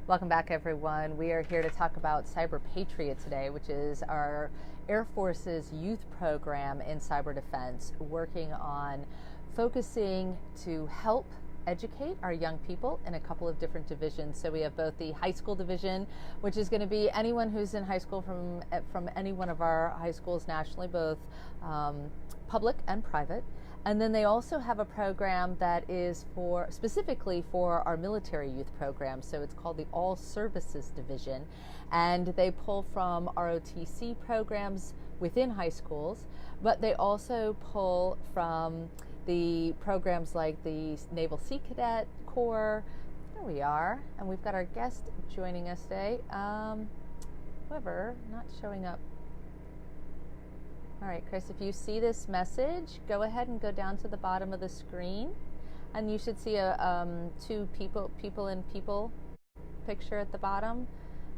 Welcome back, everyone. We are here to talk about CyberPatriot today, which is our Air Force's youth program in cyber defense, working on focusing to help educate our young people in a couple of different divisions. So we have both the high school division, which is going to be anyone who's in high school from any one of our high schools nationally, both public and private. And then they also have a program that is specifically for our military youth program. So it's called the All Services Division. And they pull from ROTC programs within high schools, but they also pull from the programs like the Naval Sea Cadet Corps. There we are. And we've got our guest joining us today. However, not showing up. All right, Chris, if you see this message, go ahead and go down to the bottom of the screen, and you should see a two people in people picture at the bottom,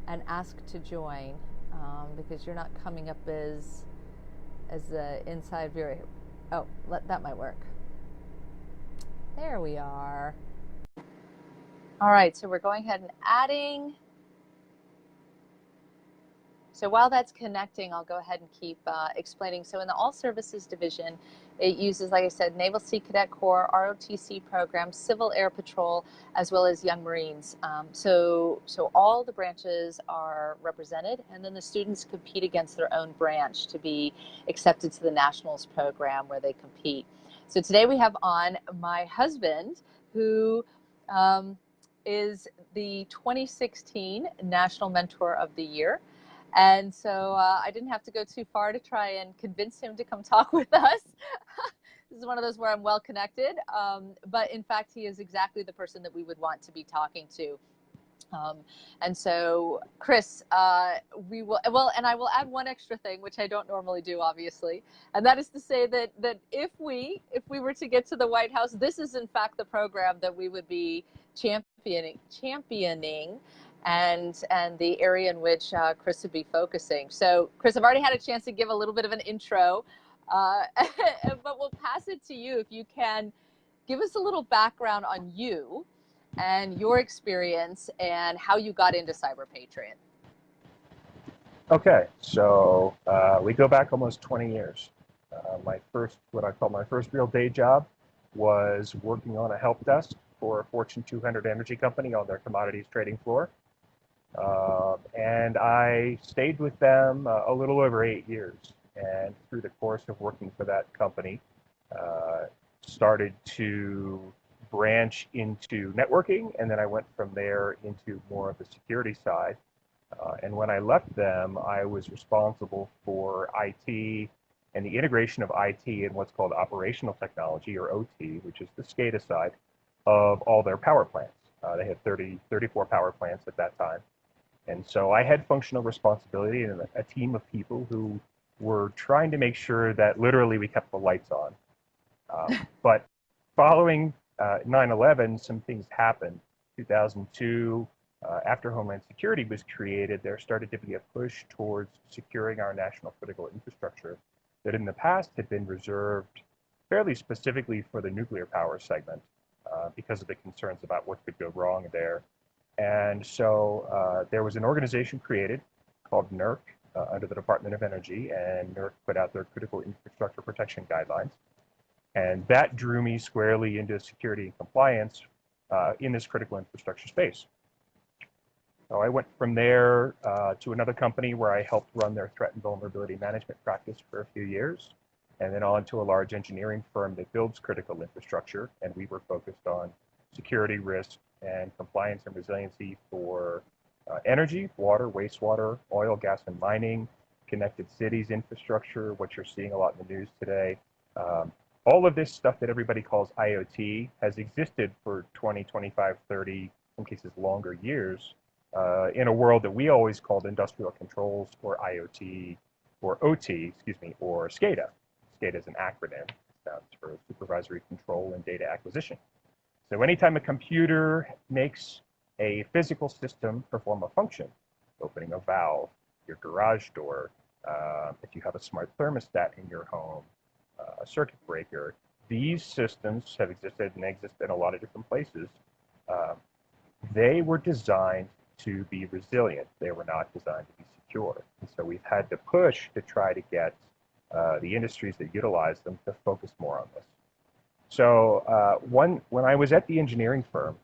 and ask to join, because you're not coming up as the inside viewer. Oh, that might work. There we are. All right, so we're going ahead and adding. So while that's connecting, I'll go ahead and keep explaining. So in the All Services Division, it uses, like I said, Naval Sea Cadet Corps, ROTC programs, Civil Air Patrol, as well as Young Marines. So all the branches are represented, and then the students compete against their own branch to be accepted to the Nationals program where they compete. So today we have on my husband, who is the 2016 National Mentor of the Year. And so I didn't have to go too far to try and convince him to come talk with us. This is one of those where I'm well connected. But in fact, he is exactly the person that we would want to be talking to. And so, Chris, we will, well, and I will add one extra thing, which I don't normally do, obviously. And that is to say that if we were to get to the White House, this is in fact the program that we would be championing. And the area in which Chris would be focusing. So, Chris, I've already had a chance to give a little bit of an intro, but we'll pass it to you if you can give us a little background on you and your experience and how you got into CyberPatriot. Okay, so we go back almost 20 years. What I call my first real day job was working on a help desk for a Fortune 200 energy company on their commodities trading floor. And I stayed with them a little over 8 years. And through the course of working for that company, started to branch into networking. And then I went from there into more of the security side. And when I left them, I was responsible for IT and the integration of IT and what's called operational technology, or OT, which is the SCADA side of all their power plants. They had 34 power plants at that time. And so I had functional responsibility and a team of people who were trying to make sure that literally we kept the lights on. But following 9/11, some things happened. 2002, after Homeland Security was created, there started to be a push towards securing our national critical infrastructure that in the past had been reserved fairly specifically for the nuclear power segment because of the concerns about what could go wrong there. And so there was an organization created called NERC under the Department of Energy, and NERC put out their critical infrastructure protection guidelines. And that drew me squarely into security and compliance in this critical infrastructure space. So I went from there to another company where I helped run their threat and vulnerability management practice for a few years, and then on to a large engineering firm that builds critical infrastructure. And we were focused on security risk and compliance and resiliency for energy, water, wastewater, oil, gas, and mining, connected cities infrastructure, what you're seeing a lot in the news today. All of this stuff that everybody calls IoT has existed for 20, 25, 30, in some cases longer years, in a world that we always called industrial controls, or IoT, or OT, or SCADA. SCADA is an acronym. It stands for Supervisory Control and Data Acquisition. So anytime a computer makes a physical system perform a function, opening a valve, your garage door, if you have a smart thermostat in your home, a circuit breaker, these systems have existed and exist in a lot of different places. They were designed to be resilient. They were not designed to be secure. And so we've had to push to try to get the industries that utilize them to focus more on this. So when I was at the engineering firm,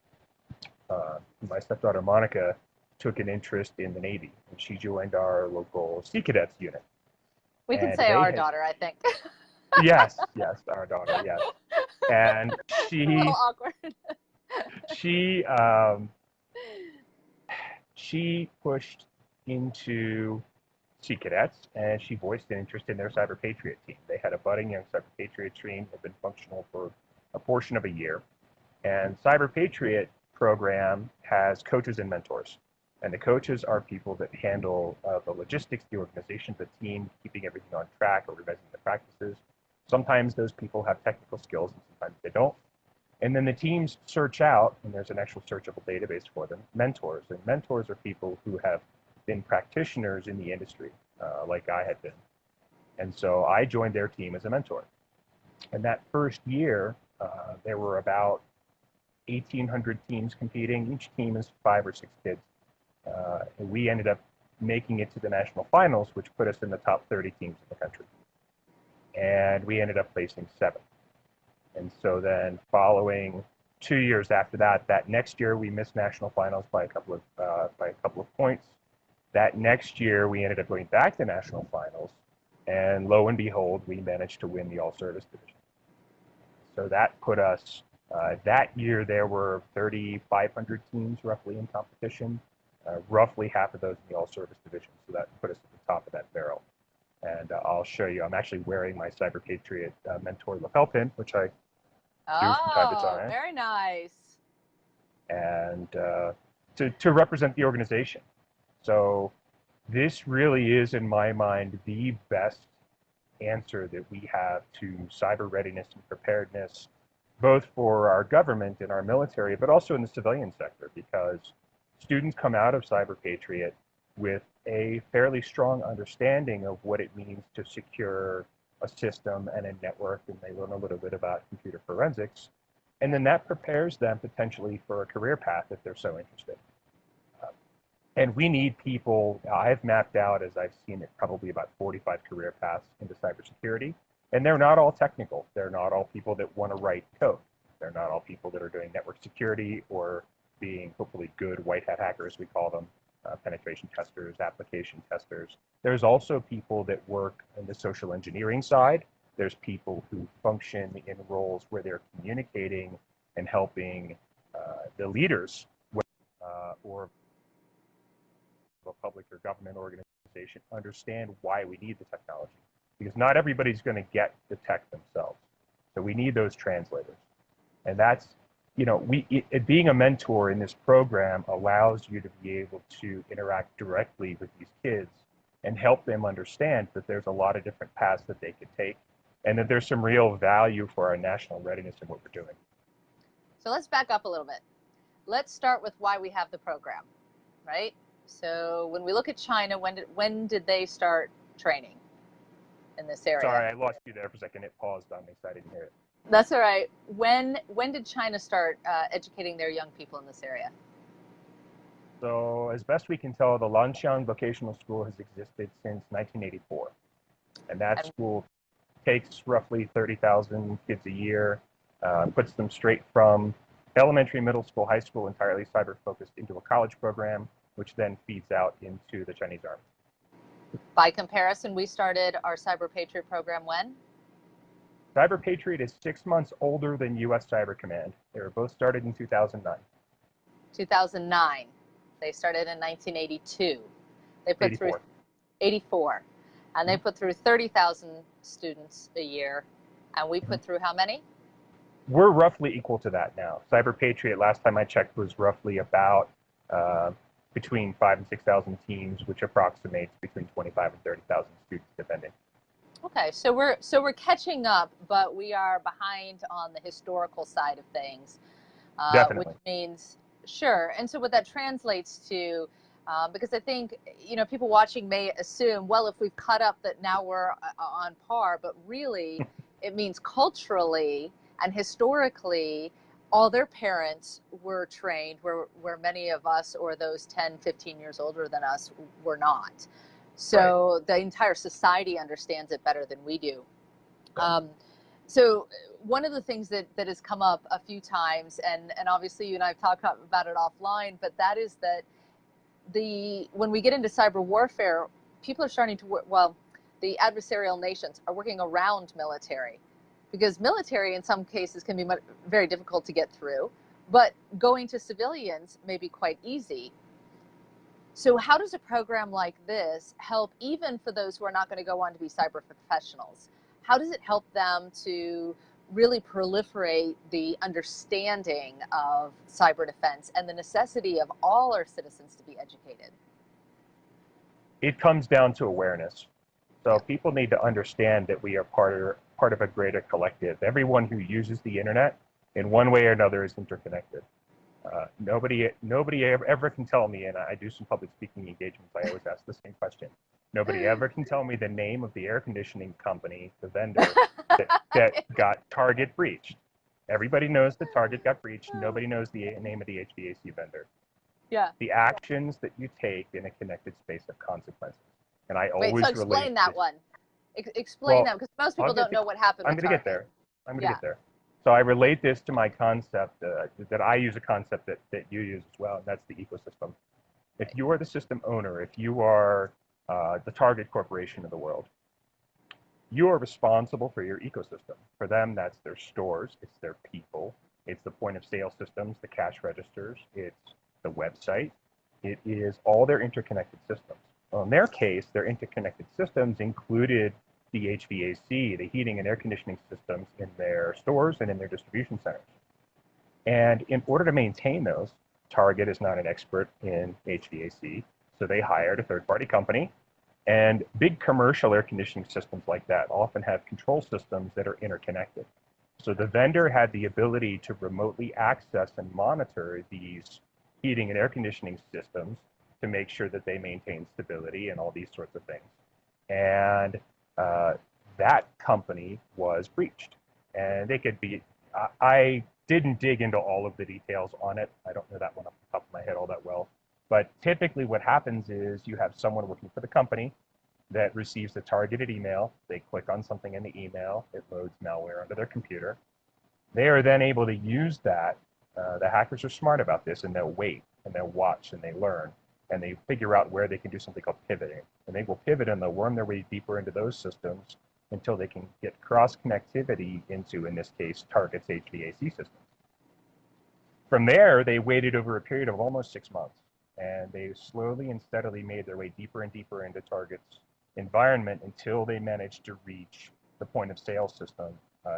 my stepdaughter Monica took an interest in the Navy, and she joined our local Sea Cadets unit. We can say our daughter, I think. Yes, our daughter, yes. And a little awkward. she pushed into Sea Cadets, and she voiced an interest in their CyberPatriot team. They had a budding young CyberPatriot team, had been functional for a portion of a year. And CyberPatriot program has coaches and mentors. And the coaches are people that handle the logistics, the organization, the team, keeping everything on track or revising the practices. Sometimes those people have technical skills and sometimes they don't. And then the teams search out, and there's an actual searchable database for them, mentors. And mentors are people who have been practitioners in the industry, like I had been. And so I joined their team as a mentor. And that first year, there were about 1,800 teams competing. Each team is 5 or 6 kids. And we ended up making it to the national finals, which put us in the top 30 teams in the country. And we ended up placing 7th. And so then following 2 years after that, that next year we missed national finals by a couple of points. That next year we ended up going back to national finals, and lo and behold, we managed to win the all-service division. So that put us, that year there were 3,500 teams roughly in competition, roughly half of those in the all-service division. So that put us at the top of that barrel. And I'll show you, I'm actually wearing my CyberPatriot mentor lapel pin, which I do from time to time. Very nice. And to represent the organization. So this really is, in my mind, the best answer that we have to cyber readiness and preparedness, both for our government and our military, but also in the civilian sector, because students come out of CyberPatriot with a fairly strong understanding of what it means to secure a system and a network, and they learn a little bit about computer forensics. And then that prepares them potentially for a career path if they're so interested. And we need people, I've mapped out, as I've seen it, probably about 45 career paths into cybersecurity. And they're not all technical. They're not all people that want to write code. They're not all people that are doing network security or being hopefully good white hat hackers, we call them, penetration testers, application testers. There's also people that work in the social engineering side. There's people who function in roles where they're communicating and helping the leaders or a public or government organization understand why we need the technology. Because not everybody's going to get the tech themselves. So we need those translators. And that's, you know, being a mentor in this program allows you to be able to interact directly with these kids and help them understand that there's a lot of different paths that they could take and that there's some real value for our national readiness in what we're doing. So let's back up a little bit. Let's start with why we have the program, right? So when we look at China, when did they start training in this area? Sorry, I lost you there for a second. It paused on me, so I didn't hear it. That's all right. When did China start educating their young people in this area? So as best we can tell, the Lanqiang Vocational School has existed since 1984. And that school takes roughly 30,000 kids a year, puts them straight from elementary, middle school, high school, entirely cyber-focused into a college program, which then feeds out into the Chinese Army. By comparison, we started our CyberPatriot program when? CyberPatriot is 6 months older than U.S. Cyber Command. They were both started in 2009. 2009. They started in 1982. They put 84. Through 84. And they put through 30,000 students a year. And we put through how many? We're roughly equal to that now. CyberPatriot, last time I checked, was roughly about between 5,000 and 6,000 teams, which approximates between 25,000 and 30,000 students, depending. Okay, so we're catching up, but we are behind on the historical side of things. Definitely. Which means, sure. And so what that translates to, because I think, you know, people watching may assume, well, if we've caught up that now we're on par, but really it means culturally and historically, all their parents were trained where many of us, or those 10, 15 years older than us, were not. So the entire society understands it better than we do. So one of the things that has come up a few times, and obviously you and I have talked about it offline, but that is that when we get into cyber warfare, people are starting to work, well, the adversarial nations are working around military, because military in some cases can be very difficult to get through, but going to civilians may be quite easy. So how does a program like this help, even for those who are not going to go on to be cyber professionals? How does it help them to really proliferate the understanding of cyber defense and the necessity of all our citizens to be educated? It comes down to awareness. So people need to understand that we are part of a greater collective. Everyone who uses the internet in one way or another is interconnected. Nobody ever can tell me, and I do some public speaking engagements, I always ask the same question. Nobody ever can tell me the name of the air conditioning company, the vendor, that got Target breached. Everybody knows that Target got breached. Nobody knows the name of the HVAC vendor. Yeah. The actions that you take in a connected space have consequences. And I always Wait, so explain that one. Explain that, because most people don't know what happened. I'm going to get there. I'm going to get there. So I relate this to my concept, that I use a concept that you use as well, and that's the ecosystem. If you are the system owner, if you are the Target Corporation of the world, you are responsible for your ecosystem. For them, that's their stores, it's their people, it's the point of sale systems, the cash registers, it's the website, it is all their interconnected systems. Well, in their case, their interconnected systems included the HVAC, the heating and air conditioning systems in their stores and in their distribution centers. And in order to maintain those, Target is not an expert in HVAC, so they hired a third-party company. And big commercial air conditioning systems like that often have control systems that are interconnected. So the vendor had the ability to remotely access and monitor these heating and air conditioning systems to make sure that they maintain stability and all these sorts of things. And that company was breached. And they could be, I didn't dig into all of the details on it. I don't know that one off the top of my head all that well. But typically what happens is you have someone working for the company that receives a targeted email. They click on something in the email. It loads malware onto their computer. They are then able to use that. The hackers are smart about this, and they'll wait, and they'll watch, and they learn, and they figure out where they can do something called pivoting. And they will pivot, and they'll worm their way deeper into those systems until they can get cross-connectivity into, in this case, Target's HVAC systems. From there, they waited over a period of almost 6 months, and they slowly and steadily made their way deeper and deeper into Target's environment until they managed to reach the point of sale system,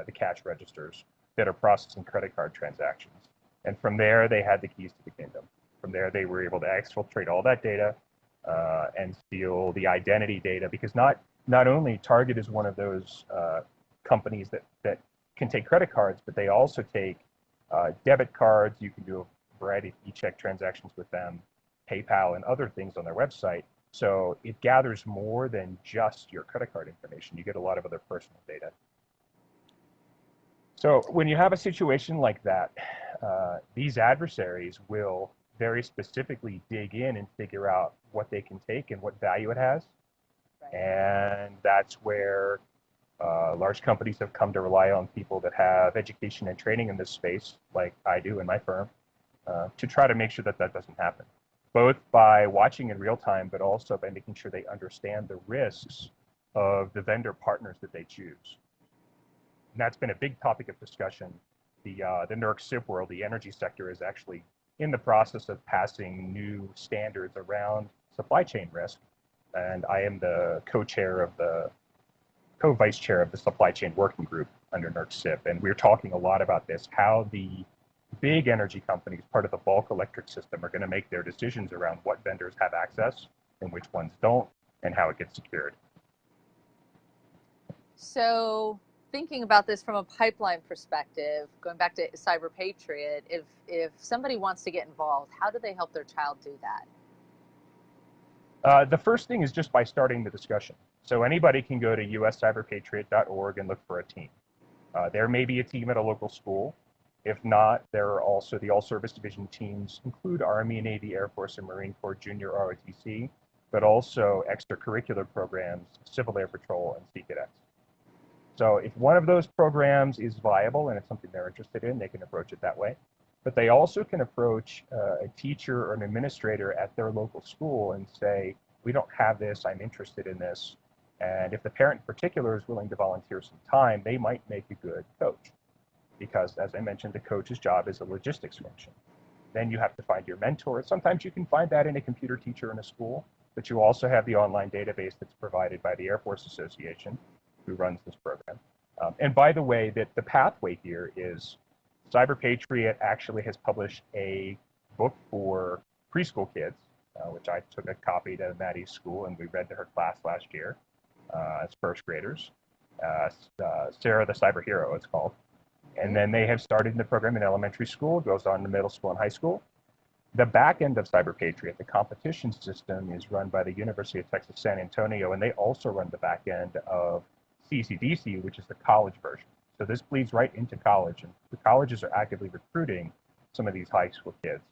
the cash registers that are processing credit card transactions. And from there, they had the keys to the kingdom. From there, they were able to exfiltrate all that data and steal the identity data, because not only Target is one of those companies that can take credit cards, but they also take debit cards. You can do a variety of e-check transactions with them, PayPal, and other things on their website. So it gathers more than just your credit card information. You get a lot of other personal data. So when you have a situation like that, these adversaries will very specifically dig in and figure out what they can take and what value it has. Right. And that's where large companies have come to rely on people that have education and training in this space, like I do in my firm, to try to make sure that that doesn't happen, both by watching in real time, but also by making sure they understand the risks of the vendor partners that they choose. And that's been a big topic of discussion. The NERC SIP world, the energy sector, is actually in the process of passing new standards around supply chain risk. And I am the co-chair of the co-vice chair of the supply chain working group under NERC SIP. And we're talking a lot about this, how the big energy companies, part of the bulk electric system, are going to make their decisions around what vendors have access and which ones don't, and how it gets secured. So thinking about this from a pipeline perspective, going back to CyberPatriot, if somebody wants to get involved, how do they help their child do that? The first thing is just by starting the discussion. So anybody can go to uscyberpatriot.org and look for a team. There may be a team at a local school. If not, there are also the all-service division teams include Army, Navy, Air Force, and Marine Corps Junior ROTC, but also extracurricular programs, Civil Air Patrol, and Sea Cadets. So if one of those programs is viable and it's something they're interested in, they can approach it that way. But they also can approach a teacher or an administrator at their local school and say, we don't have this, I'm interested in this. And if the parent in particular is willing to volunteer some time, they might make a good coach. Because as I mentioned, the coach's job is a logistics function. Then you have to find your mentor. Sometimes you can find that in a computer teacher in a school, but you also have the online database that's provided by the Air Force Association, who runs this program. And by the way, that the pathway here is CyberPatriot actually has published a book for preschool kids, which I took a copy to Maddie's school and we read to her class last year as first graders. Sarah the Cyber Hero, it's called. And then they have started the program in elementary school, goes on to middle school and high school. The back end of CyberPatriot, the competition system, is run by the University of Texas San Antonio, and they also run the back end of CCDC, which is the college version. So this bleeds right into college, and the colleges are actively recruiting some of these high school kids.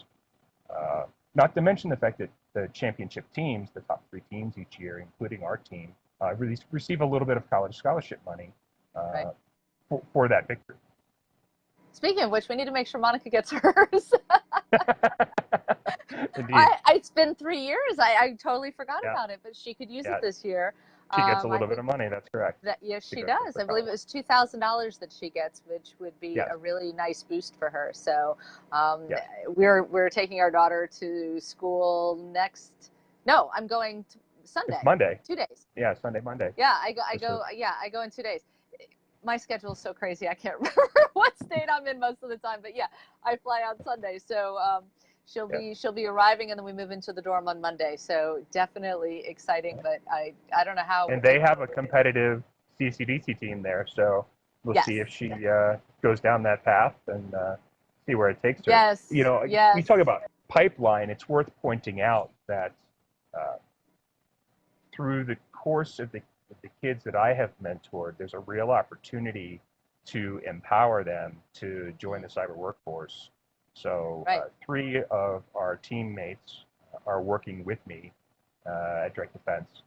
Not to mention the fact that the championship teams, the top 3 teams each year, including our team, really receive a little bit of college scholarship money Right. for that victory. Speaking of which, we need to make sure Monica gets hers. Indeed. It's been 3 years. I totally forgot Yeah. about it, but she could use Yeah. it this year. She gets a little bit of money, that's correct. Yes, she goes does. to I believe it was $2,000 that she gets, which would be Yes. a really nice boost for her. So Yes. we're taking our daughter to school next. No, I'm going to Sunday. It's Monday. 2 days. Yeah, Sunday, Monday. Yeah, I go in 2 days. My schedule is so crazy, I can't remember what state I'm in most of the time. But yeah, I fly out Sunday, so she'll be arriving, and then we move into the dorm on Monday. So definitely exciting, but I don't know how. And they have a competitive CCDC team there, so we'll see if she goes down that path and see where it takes her. Yes. You know, yes. we talk about pipeline. It's worth pointing out that through the course of the kids that I have mentored, there's a real opportunity to empower them to join the cyber workforce. So 3 of our teammates are working with me at Direct Defense,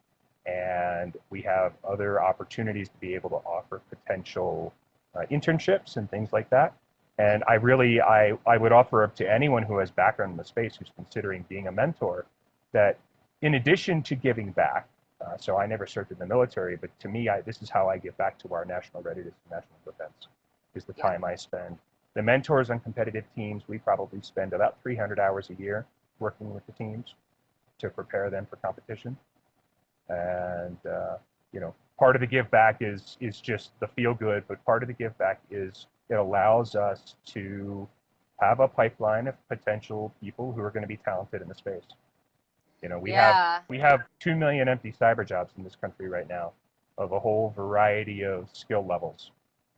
and we have other opportunities to be able to offer potential internships and things like that. And I would offer up to anyone who has background in the space who's considering being a mentor that in addition to giving back, so I never served in the military, but to me, this is how I give back to our national readiness and national defense, is the time I spend. The mentors on competitive teams, we probably spend about 300 hours a year working with the teams to prepare them for competition. And, you know, part of the give back is just the feel good, but part of the give back is it allows us to have a pipeline of potential people who are going to be talented in the space. You know, we have 2 million empty cyber jobs in this country right now of a whole variety of skill levels.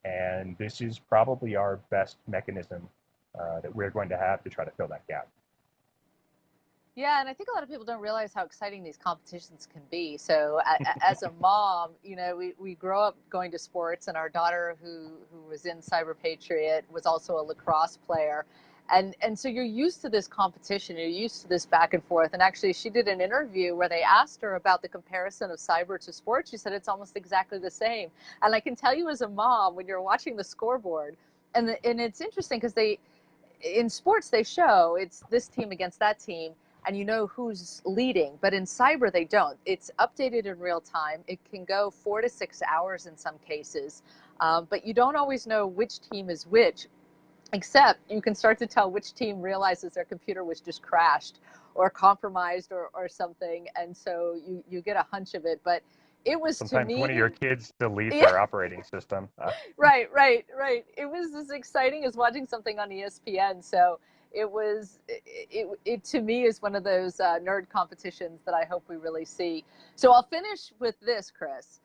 And this is probably our best mechanism that we're going to have to try to fill that gap. Yeah, and I think a lot of people don't realize how exciting these competitions can be. So as a mom, you know, we grow up going to sports, and our daughter who was in CyberPatriot was also a lacrosse player. And so you're used to this competition, you're used to this back and forth. And actually, she did an interview where they asked her about the comparison of cyber to sports. She said it's almost exactly the same. And I can tell you as a mom, when you're watching the scoreboard, and it's interesting because in sports, they show it's this team against that team, and you know who's leading. But in cyber, they don't. It's updated in real time. It can go 4 to 6 hours in some cases, but you don't always know which team is which. Except you can start to tell which team realizes their computer was just crashed or compromised or something. And so you get a hunch of it. But it was, sometimes, to me, one of your kids deletes their operating system. Right. It was as exciting as watching something on ESPN. So it to me is one of those nerd competitions that I hope we really see. So I'll finish with this, Chris.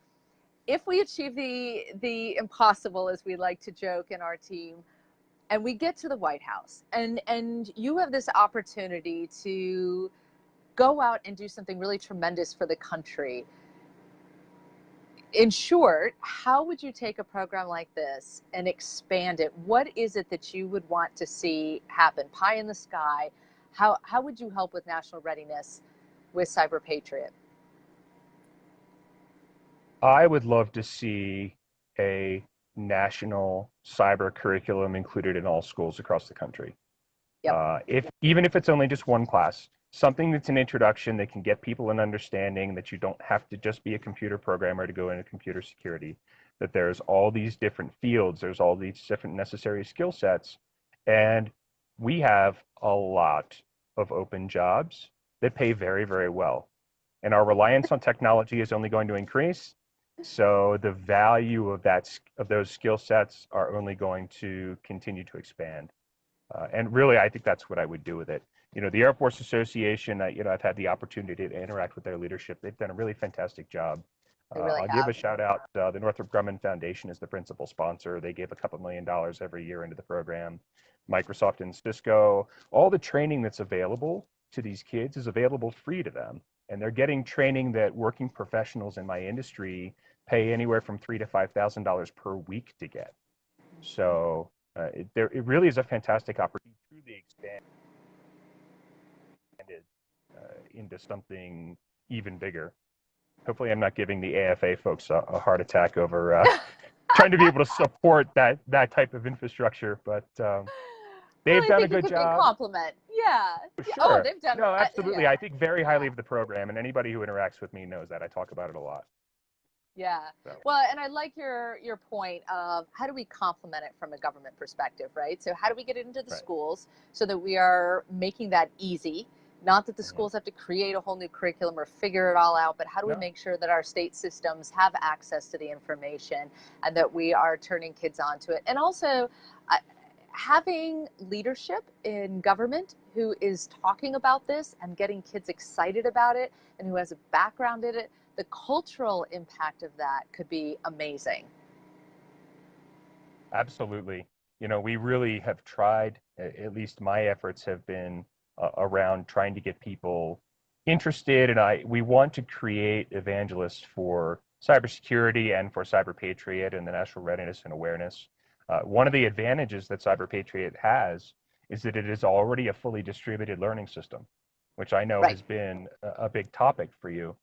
If we achieve the impossible, as we like to joke in our team, and we get to the White House, and you have this opportunity to go out and do something really tremendous for the country, in short, how would you take a program like this and expand it? What is it that you would want to see happen? Pie in the sky. How would you help with national readiness with CyberPatriot? I would love to see a national cyber curriculum included in all schools across the country. Yep. Even if it's only just one class, something that's an introduction that can get people an understanding that you don't have to just be a computer programmer to go into computer security, that there's all these different fields, there's all these different necessary skill sets, and we have a lot of open jobs that pay very, very well. And our reliance on technology is only going to increase. So the value of those skill sets are only going to continue to expand. And really, I think that's what I would do with it. The Air Force Association, I've had the opportunity to interact with their leadership. They've done a really fantastic job. They really I'll give a shout out. The Northrop Grumman Foundation is the principal sponsor. They give a couple $1 million every year into the program. Microsoft and Cisco, all the training that's available to these kids is available free to them. And they're getting training that working professionals in my industry pay anywhere from $3,000 to $5,000 per week to get. So it really is a fantastic opportunity to truly expand it into something even bigger. Hopefully I'm not giving the AFA folks a heart attack over trying to be able to support that type of infrastructure, but they've done a good job. Compliment. Yeah. Sure. Oh, they've done. No, absolutely. Yeah. I think very highly of the program, and anybody who interacts with me knows that. I talk about it a lot. Yeah. So. Well, and I like your point of how do we complement it from a government perspective, right? So how do we get it into the schools so that we are making that easy? Not that the schools have to create a whole new curriculum or figure it all out, but how do we make sure that our state systems have access to the information and that we are turning kids onto it? And also having leadership in government who is talking about this and getting kids excited about it and who has a background in it, the cultural impact of that could be amazing. Absolutely. We really have tried, at least my efforts have been around trying to get people interested, and we want to create evangelists for cybersecurity and for CyberPatriot and the national readiness and awareness. One of the advantages that CyberPatriot has is that it is already a fully distributed learning system, which I know has been a big topic for you.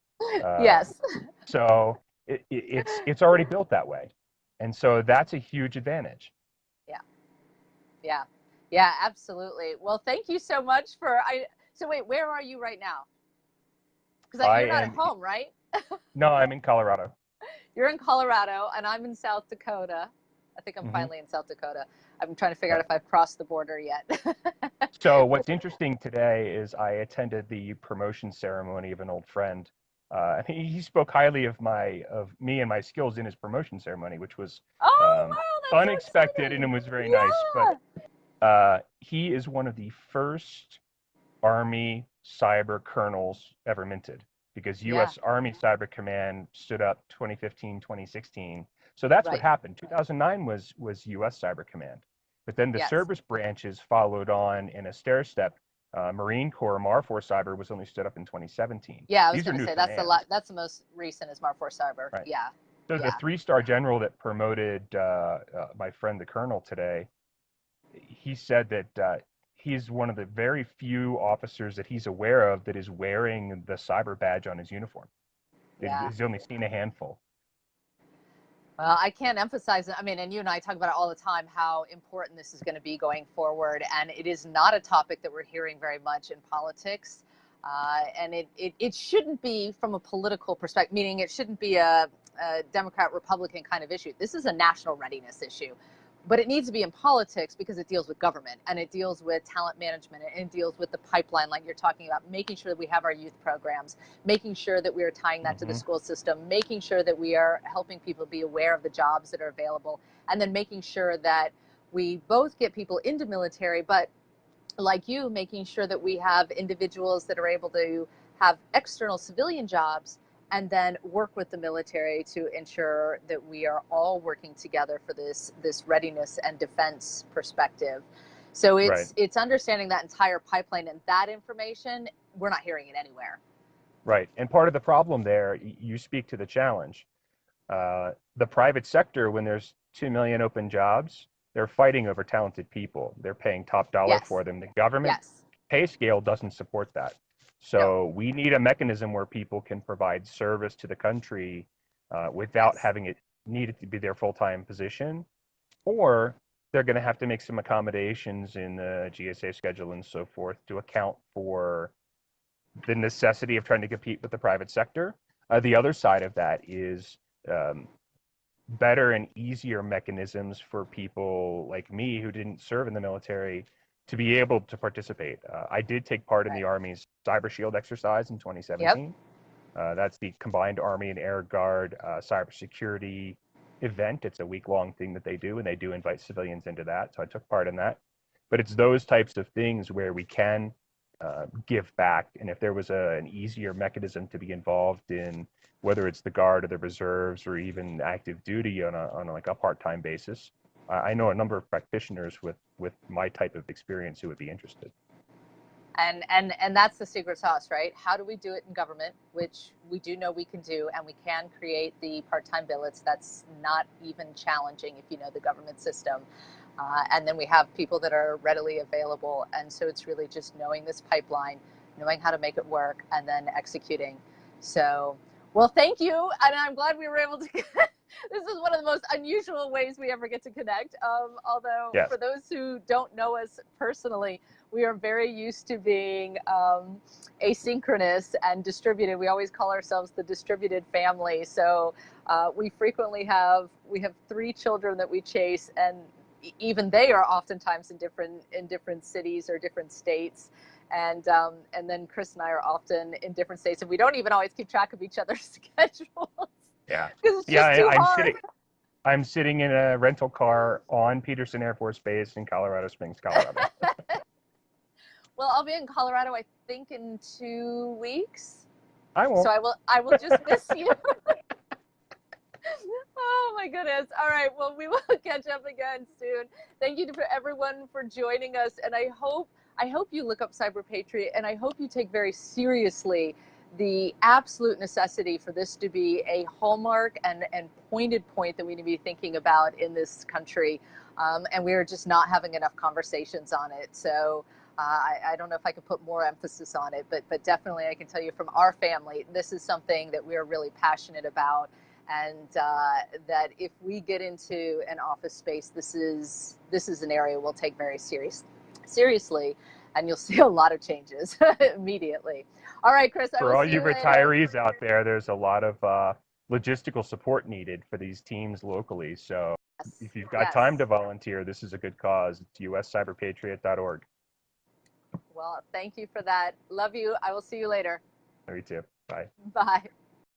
Yes. So it's already built that way, and so that's a huge advantage. Yeah. Yeah, absolutely. Well, thank you so much so wait, where are you right now? Because you're not at home, right? No, I'm in Colorado. You're in Colorado, and I'm in South Dakota. I think I'm finally in South Dakota. I'm trying to figure out if I've crossed the border yet. So what's interesting today is I attended the promotion ceremony of an old friend. He spoke highly of me and my skills in his promotion ceremony, which was unexpected, and it was very nice. But he is one of the first Army cyber colonels ever minted, because U.S. Army Cyber Command stood up 2015, 2016. So that's what happened. 2009 was U.S. Cyber Command. But then the service branches followed on in a stair step. Marine Corps, MAR4 Cyber was only stood up in 2017. Yeah, I was going to say that's the most recent is MAR4 Cyber. Right. Yeah. So the 3-star general that promoted my friend the colonel today, he said that he's one of the very few officers that he's aware of that is wearing the cyber badge on his uniform. He's only seen a handful. Well, I can't emphasize it. I mean, and you and I talk about it all the time, how important this is going to be going forward. And it is not a topic that we're hearing very much in politics. And it shouldn't be from a political perspective, meaning it shouldn't be a Democrat-Republican kind of issue. This is a national readiness issue. But it needs to be in politics because it deals with government, and it deals with talent management, and it deals with the pipeline like you're talking about, making sure that we have our youth programs, making sure that we are tying that to the school system, making sure that we are helping people be aware of the jobs that are available, and then making sure that we both get people into military, but like you, making sure that we have individuals that are able to have external civilian jobs and then work with the military to ensure that we are all working together for this readiness and defense perspective. So it's understanding that entire pipeline, and that information, we're not hearing it anywhere. Right. And part of the problem there, you speak to the challenge. The private sector, when there's 2 million open jobs, they're fighting over talented people. They're paying top dollar Yes. for them. The government Yes. pay scale doesn't support that. No. So we need a mechanism where people can provide service to the country without Yes. having it needed to be their full-time position, or they're going to have to make some accommodations in the GSA schedule and so forth to account for the necessity of trying to compete with the private sector. The other side of that is um, better and easier mechanisms for people like me who didn't serve in the military to be able to participate. I did take part in the Right. Army's Cyber Shield exercise in Yep. 2017. That's the combined Army and Air Guard cybersecurity event. It's a week-long thing that they do, and they do invite civilians into that. So I took part in that. But it's those types of things where we can give back. And if there was an easier mechanism to be involved in, whether it's the Guard or the Reserves or even active duty on a like a part-time basis, I know a number of practitioners with my type of experience who would be interested. And that's the secret sauce, right? How do we do it in government, which we do know we can do, and we can create the part-time billets. That's not even challenging if you know the government system. And then we have people that are readily available. And so it's really just knowing this pipeline, knowing how to make it work, and then executing. So, well, thank you. And I'm glad we were able to this is one of the most unusual ways we ever get to connect. Although Yes. for those who don't know us personally, we are very used to being asynchronous and distributed. We always call ourselves the distributed family. So we frequently we have 3 children that we chase, and even they are oftentimes in different cities or different states. And then Chris and I are often in different states, and we don't even always keep track of each other's schedules. Yeah. Because it's Yeah, just too hard. I'm sitting in a rental car on Peterson Air Force Base in Colorado Springs, Colorado. Well, I'll be in Colorado, I think, in 2 weeks. I won't. So I will just miss you. Oh my goodness. All right. Well, we will catch up again soon. Thank you for everyone for joining us. And I hope you look up CyberPatriot, and I hope you take very seriously the absolute necessity for this to be a hallmark and pointed point that we need to be thinking about in this country. And we are just not having enough conversations on it. So I don't know if I could put more emphasis on it, but definitely I can tell you from our family, this is something that we're really passionate about. And that if we get into an office space, this is an area we'll take very seriously, and you'll see a lot of changes immediately. All right, Chris, I For will all see you you later. retirees out there, there's a lot of logistical support needed for these teams locally. So Yes. if you've got Yes. time to volunteer, this is a good cause. It's uscyberpatriot.org. Well, thank you for that. Love you. I will see you later. Me too. Bye. Bye.